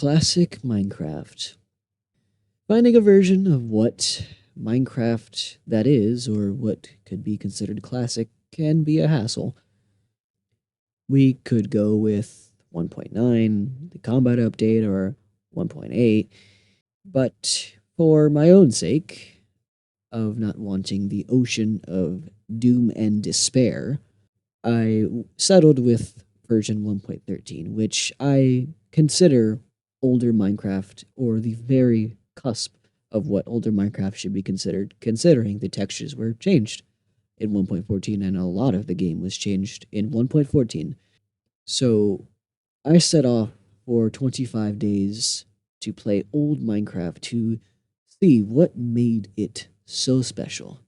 Classic Minecraft. Finding a version of what Minecraft that is, or what could be considered classic, can be a hassle. We could go with 1.9, the combat update, or 1.8, but for my own sake, of not wanting the ocean of doom and despair, I settled with version 1.13, which I consider older Minecraft, or the very cusp of what older Minecraft should be considered, considering the textures were changed in 1.14 and a lot of the game was changed in 1.14. So I set off for 25 days to play old Minecraft to see what made it so special.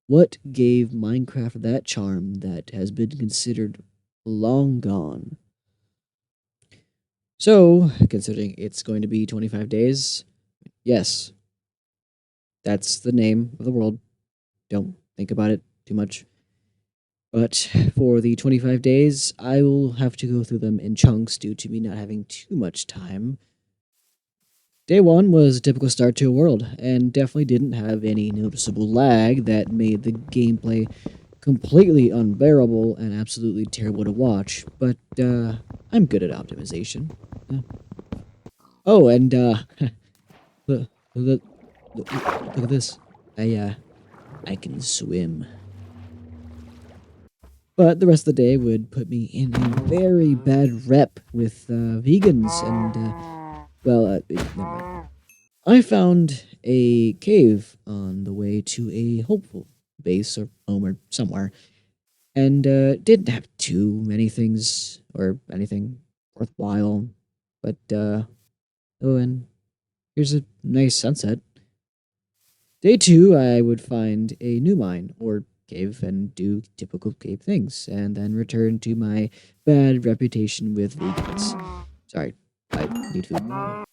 What gave Minecraft that charm that has been considered long gone? So, considering it's going to be 25 days, yes, that's the name of the world. Don't think about it too much. But for the 25 days, I will have to go through them in chunks due to me not having too much time. Day one was a typical start to a world, and definitely didn't have any noticeable lag that made the gameplay completely unbearable and absolutely terrible to watch, but I'm good at optimization. Uh, oh, and look, look, look at this. I can swim. But the rest of the day would put me in a very bad rep with vegans and, never mind. I found a cave on the way to a hopeful base or home or somewhere, and didn't have too many things or anything worthwhile. But oh, and here's a nice sunset. Day two, I would find a new mine or cave and do typical cave things, and then return to my bad reputation with vegans. Sorry, I need food.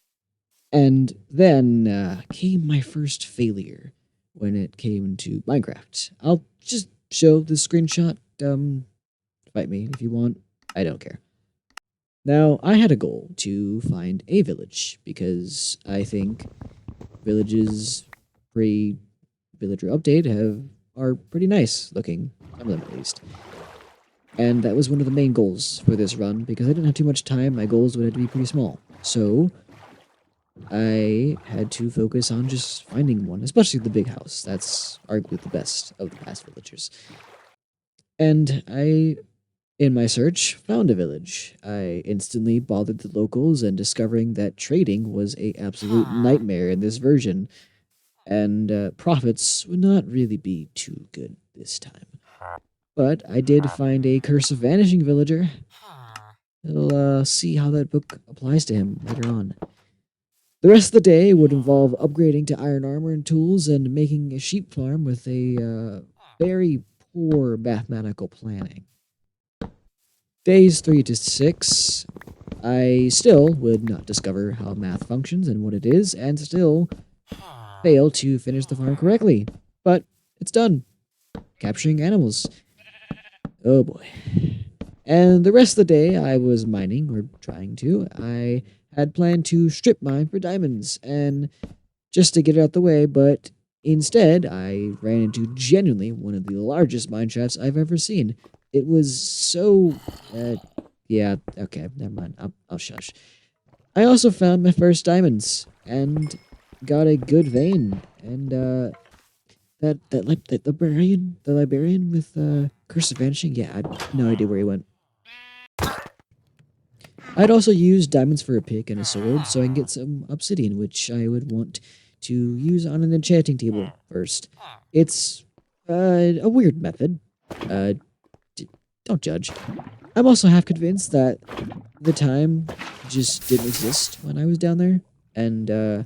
And then came my first failure when it came to Minecraft. I'll just show the screenshot. Fight me if you want. I don't care. Now, I had a goal to find a village because I think villages pre-villager update are pretty nice looking, some of them at least. And that was one of the main goals for this run because I didn't have too much time. My goals would have to be pretty small. So I had to focus on just finding one, especially the big house. That's arguably the best of the past villagers. And in my search, found a village. I instantly bothered the locals and discovering that trading was a absolute nightmare in this version, and profits would not really be too good this time. But I did find a Curse of Vanishing villager. We'll see how that book applies to him later on. The rest of the day would involve upgrading to iron armor and tools and making a sheep farm with a very poor mathematical planning. Days 3 to 6, I still would not discover how math functions and what it is, and still fail to finish the farm correctly. But it's done. Capturing animals. Oh boy. And the rest of the day, I was mining, or trying to. I had planned to strip mine for diamonds, and just to get it out the way, but instead, I ran into genuinely one of the largest mine shafts I've ever seen. It was so, yeah, okay, never mind, I'll shush. I also found my first diamonds, and got a good vein, and, that librarian with, Curse of Vanishing, yeah, I have no idea where he went. I'd also use diamonds for a pick and a sword, so I can get some obsidian, which I would want to use on an enchanting table first. It's a weird method. Don't judge. I'm also half convinced that the time just didn't exist when I was down there, and there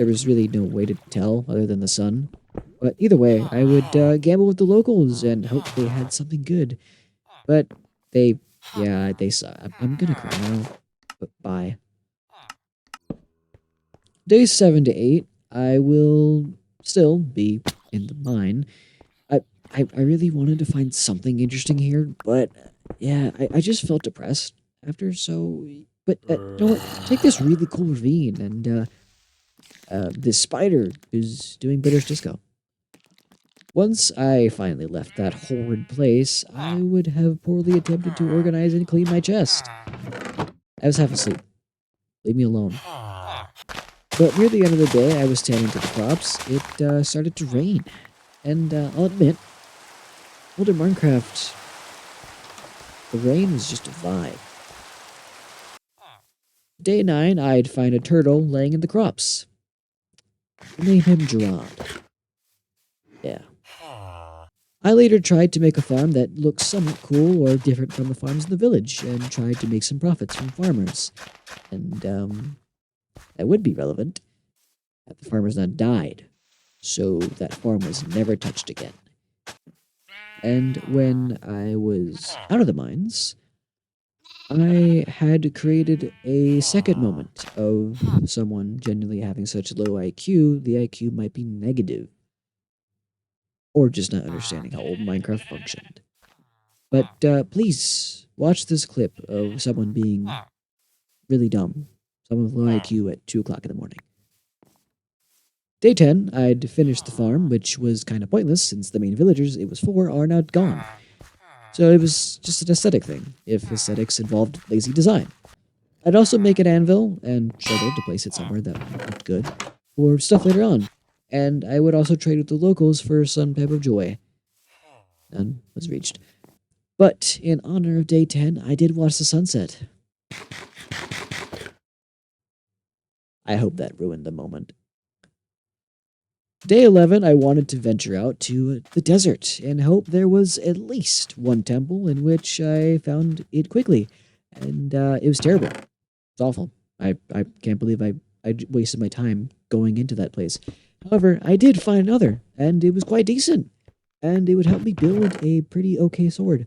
was really no way to tell other than the sun. But either way, I would gamble with the locals and hope they had something good. But they suck. I'm gonna cry now. But bye. Days 7 to 8, I will still be in the mine. I really wanted to find something interesting here, but yeah, I just felt depressed after, so But you know what? Take this really cool ravine, and this spider is doing British disco. Once I finally left that horrid place, I would have poorly attempted to organize and clean my chest. I was half asleep. Leave me alone. But near the end of the day, I was tending to the crops. It started to rain. And I'll admit, older Minecraft, the rain was just a vibe. Day 9, I'd find a turtle laying in the crops. Name him Gerard. Yeah. I later tried to make a farm that looked somewhat cool or different from the farms in the village, and tried to make some profits from farmers. And, that would be relevant. The farmer's not died, so that farm was never touched again. And when I was out of the mines, I had created a second moment of someone genuinely having such low IQ, the IQ might be negative. Or just not understanding how old Minecraft functioned. But please watch this clip of someone being really dumb. Someone with low IQ at 2 o'clock in the morning. Day 10, I'd finished the farm, which was kind of pointless since the main villagers it was for are now gone. So it was just an aesthetic thing, if aesthetics involved lazy design. I'd also make an anvil and struggle to place it somewhere that looked good for stuff later on. And I would also trade with the locals for some type of joy. None was reached. But in honor of day 10, I did watch the sunset. I hope that ruined the moment. Day 11, I wanted to venture out to the desert and hope there was at least one temple, in which I found it quickly. And it was terrible. It's awful. I can't believe I wasted my time going into that place. However, I did find another, and it was quite decent. And it would help me build a pretty okay sword.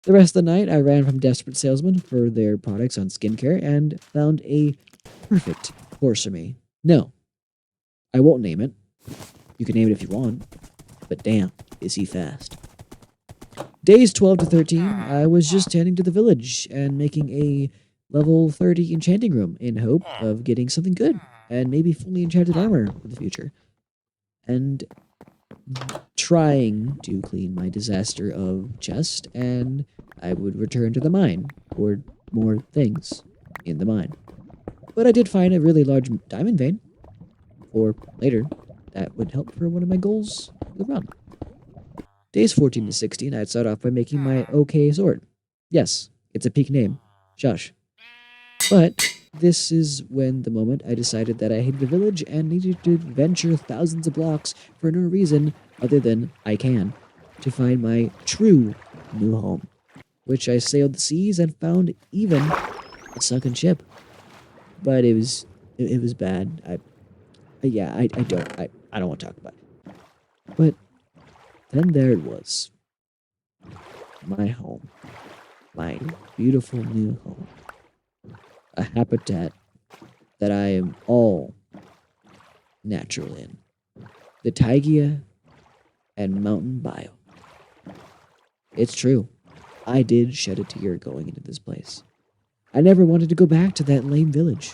The rest of the night, I ran from desperate salesmen for their products on skincare and found a perfect horse for me. No, I won't name it. You can name it if you want, but damn, is he fast. Days 12 to 13, I was just tending to the village and making a level 30 enchanting room in hope of getting something good and maybe fully enchanted armor for the future. And trying to clean my disaster of chest, and I would return to the mine for more things in the mine. But I did find a really large diamond vein for later. That would help for one of my goals for the run. Days 14 to 16, I'd start off by making my okay sword. Yes, it's a peak name. Shush. But this is when the moment I decided that I hated the village and needed to venture thousands of blocks for no reason other than I can to find my true new home, which I sailed the seas and found even a sunken ship. But it was bad. I don't want to talk about it. But then there it was. My home. My beautiful new home. A habitat that I am all natural in. The taiga and mountain biome. It's true. I did shed a tear going into this place. I never wanted to go back to that lame village.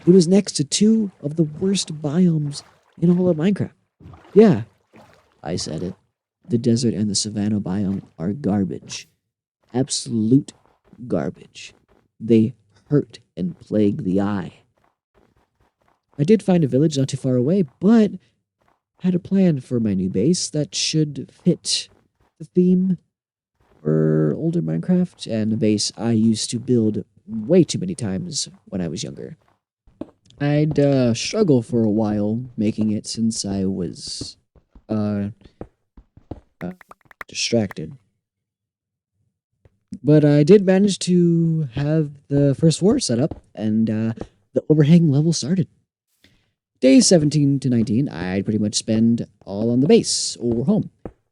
It was next to two of the worst biomes in all of Minecraft. Yeah, I said it. The desert and the savanna biome are garbage. Absolute garbage. They hurt and plague the eye. I did find a village not too far away, but had a plan for my new base that should fit the theme for older Minecraft, and a base I used to build way too many times when I was younger. I'd struggle for a while making it since I was distracted. But I did manage to have the first floor set up, and the overhang level started. Days 17 to 19, I'd pretty much spend all on the base or home.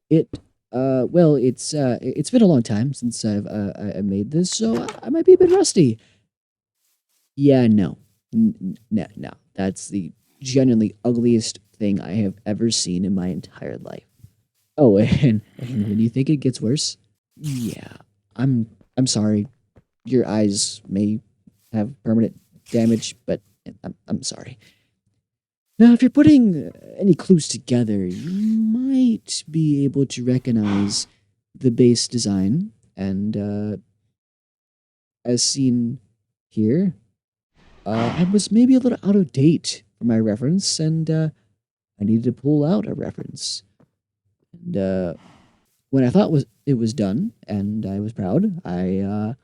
It's been a long time since I made this, so I might be a bit rusty. Yeah, no. No. That's the genuinely ugliest thing I have ever seen in my entire life. Oh, and when you think it gets worse, yeah, I'm sorry. Your eyes may have permanent damage, but I'm sorry. Now, if you're putting any clues together, you might be able to recognize the base design, and as seen here, I was maybe a little out of date for my reference, and I needed to pull out a reference. And when I thought it was done, and I was proud, I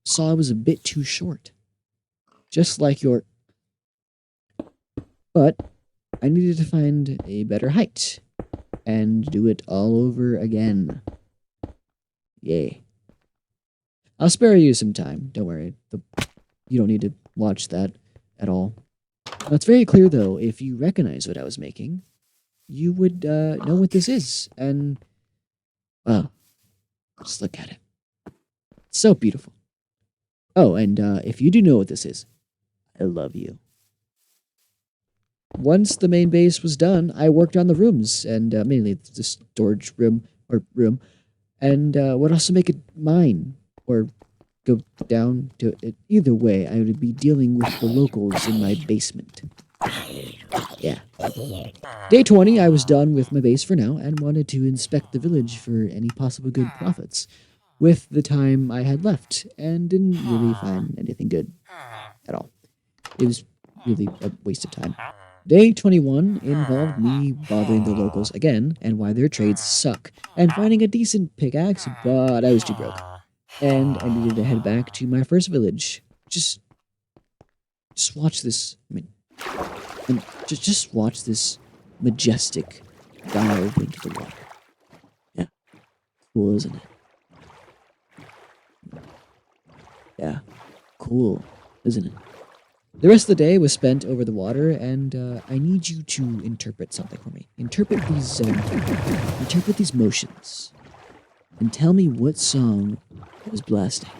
saw I was a bit too short, just like your. But I needed to find a better height and do it all over again. Yay. I'll spare you some time. Don't worry. You don't need to watch that at all. Now, it's very clear, though, if you recognize what I was making, you would know what this is. And, well, just look at it. It's so beautiful. Oh, and if you do know what this is, I love you. Once the main base was done, I worked on the rooms, and mainly the storage room, and would also make it mine, or go down to it. Either way, I would be dealing with the locals in my basement. Yeah. Day 20, I was done with my base for now, and wanted to inspect the village for any possible good profits, with the time I had left, and didn't really find anything good at all. It was really a waste of time. Day 21 involved me bothering the locals again and why their trades suck, and finding a decent pickaxe, but I was too broke. And I needed to head back to my first village. Just watch this. Just watch this majestic dive into the water. Yeah, cool, isn't it? Yeah, cool, isn't it? The rest of the day was spent over the water, and I need you to interpret something for me. Interpret these motions, and tell me what song I was blasting.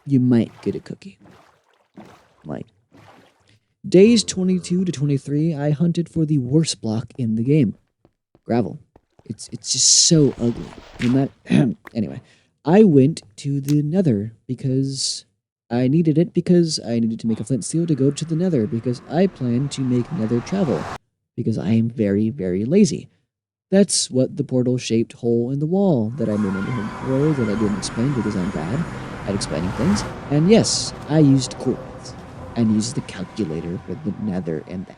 You might get a cookie. Might. Days 22 to 23, I hunted for the worst block in the game. Gravel. It's just so ugly. Anyway, I went to the Nether because I needed it, because I needed to make a flint steel to go to the Nether, because I plan to make Nether travel, because I am very, very lazy. That's what the portal-shaped hole in the wall that I made into a row that I didn't explain because I'm bad at explaining things. And yes, I used coordinates, and used the calculator for the Nether and that.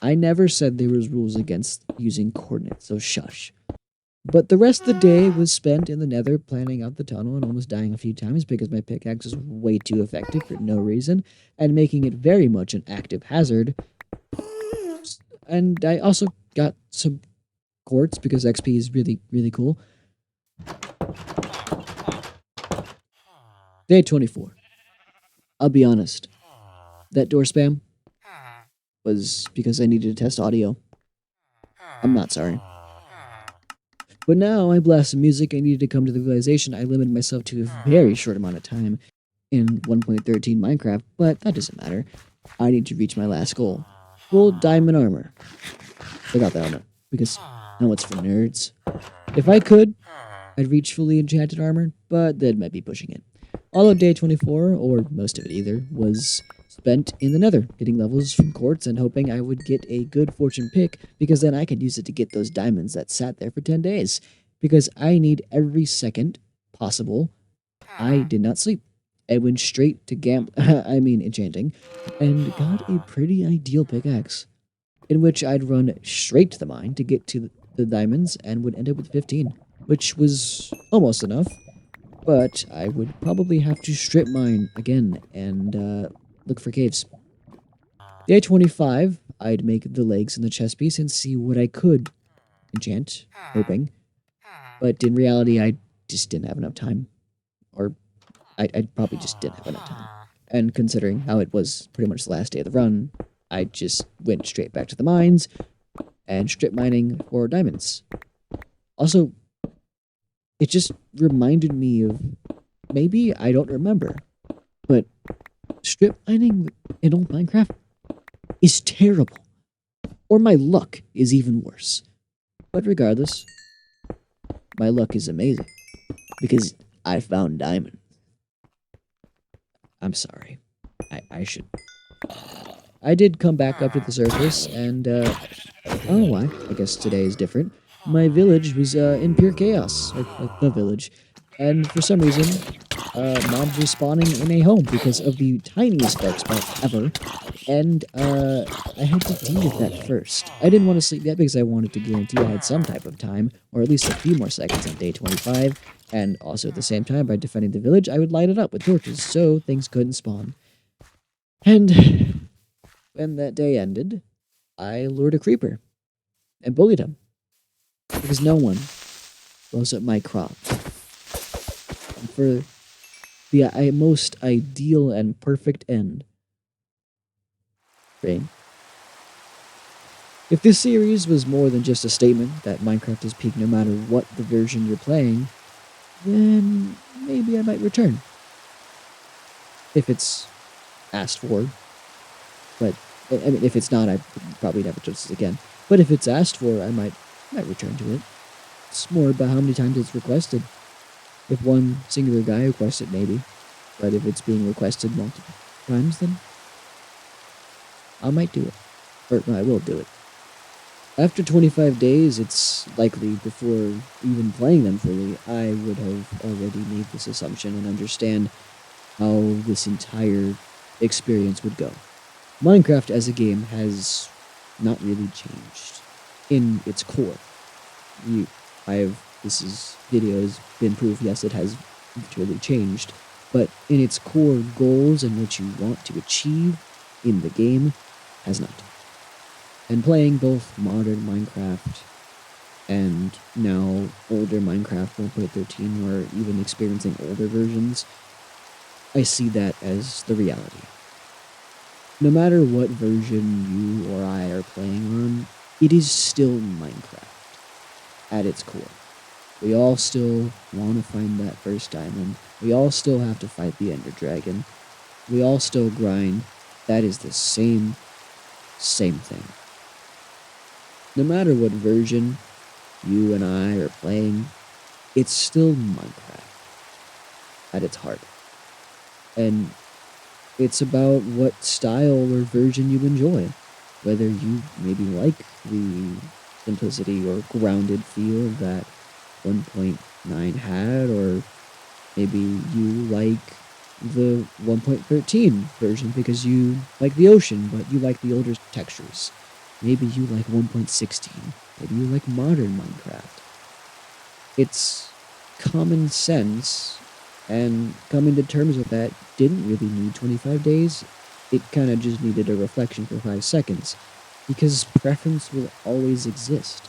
I never said there was rules against using coordinates, so shush. But the rest of the day was spent in the Nether planning out the tunnel and almost dying a few times because my pickaxe was way too effective for no reason, and making it very much an active hazard. And I also got some quartz because XP is really, really cool. Day 24. I'll be honest. That door spam was because I needed to test audio. I'm not sorry. But now I blast some music. I needed to come to the realization I limited myself to a very short amount of time in 1.13 Minecraft, but that doesn't matter. I need to reach my last goal. Full diamond armor. Without the armor, because now it's for nerds. If I could, I'd reach fully enchanted armor, but that might be pushing it. All of day 24, or most of it either, was spent in the Nether, getting levels from quartz and hoping I would get a good fortune pick, because then I could use it to get those diamonds that sat there for 10 days. Because I need every second possible. I did not sleep. I went straight to enchanting, and got a pretty ideal pickaxe, in which I'd run straight to the mine to get to the diamonds and would end up with 15, which was almost enough. But I would probably have to strip mine again and look for caves. Day 25, I'd make the legs and the chest piece and see what I could enchant, hoping. But in reality, I just didn't have enough time. Or I probably just didn't have enough time. And considering how it was pretty much the last day of the run, I just went straight back to the mines and strip mining for diamonds. Also, it just reminded me of, maybe I don't remember, but strip mining in old Minecraft is terrible. Or my luck is even worse. But regardless, my luck is amazing because I found diamonds. I'm sorry. I should. I did come back up to the surface, and oh, I guess today is different. My village was in pure chaos, or the village, and for some reason, mobs were spawning in a home because of the tiniest dark spot ever, and I had to deal with that first. I didn't want to sleep yet because I wanted to guarantee I had some type of time, or at least a few more seconds on day 25, and also at the same time, by defending the village, I would light it up with torches so things couldn't spawn. And when that day ended, I lured a creeper and bullied him because no one blows up my crop. And for the most ideal and perfect end, Rain. If this series was more than just a statement that Minecraft is peak no matter what the version you're playing, then maybe I might return. If it's asked for. But, I mean, if it's not, I probably never touch this again. But if it's asked for, I might return to it. It's more about how many times it's requested. If one singular guy requests it, maybe. But if it's being requested multiple times, then I might do it. Or no, I will do it. After 25 days, it's likely before even playing them fully, I would have already made this assumption and understand how this entire experience would go. Minecraft as a game has not really changed in its core. Video has been proof, yes, it has really changed, but in its core goals and what you want to achieve in the game has not. And playing both modern Minecraft and now older Minecraft 1.13 or even experiencing older versions, I see that as the reality. No matter what version you or I are playing on, it is still Minecraft at its core. We all still want to find that first diamond. We all still have to fight the Ender Dragon. We all still grind. That is the same thing. No matter what version you and I are playing, it's still Minecraft at its heart. And it's about what style or version you enjoy. Whether you maybe like the simplicity or grounded feel that 1.9 had, or maybe you like the 1.13 version because you like the ocean, but you like the older textures. Maybe you like 1.16. Maybe you like modern Minecraft. It's common sense, and coming to terms with that didn't really need 25 days. It kind of just needed a reflection for 5 seconds, because preference will always exist.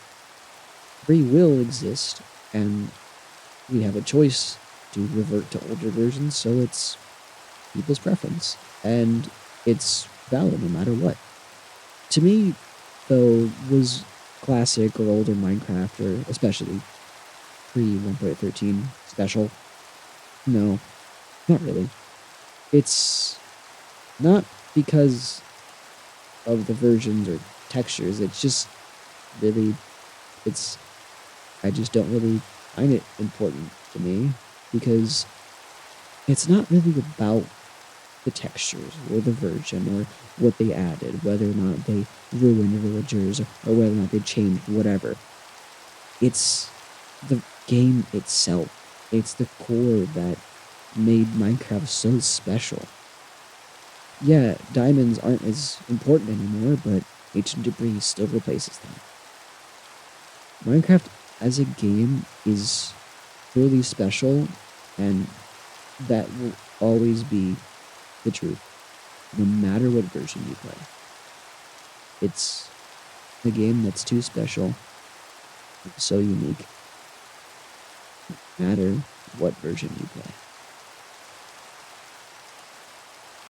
Free will exist, and we have a choice to revert to older versions, so it's people's preference, and it's valid no matter what. To me, though, was classic or older Minecraft, or especially pre 1.13 special? No, not really. It's not because of the versions or textures, it's just really, it's, I just don't really find it important to me, because it's not really about the textures or the version or what they added, whether or not they ruined villagers or whether or not they changed whatever. It's the game itself. It's the core that made Minecraft so special. Yeah, diamonds aren't as important anymore, but ancient debris still replaces them. Minecraft as a game is really special, and that will always be the truth, no matter what version you play. It's a game that's too special, so unique, no matter what version you play.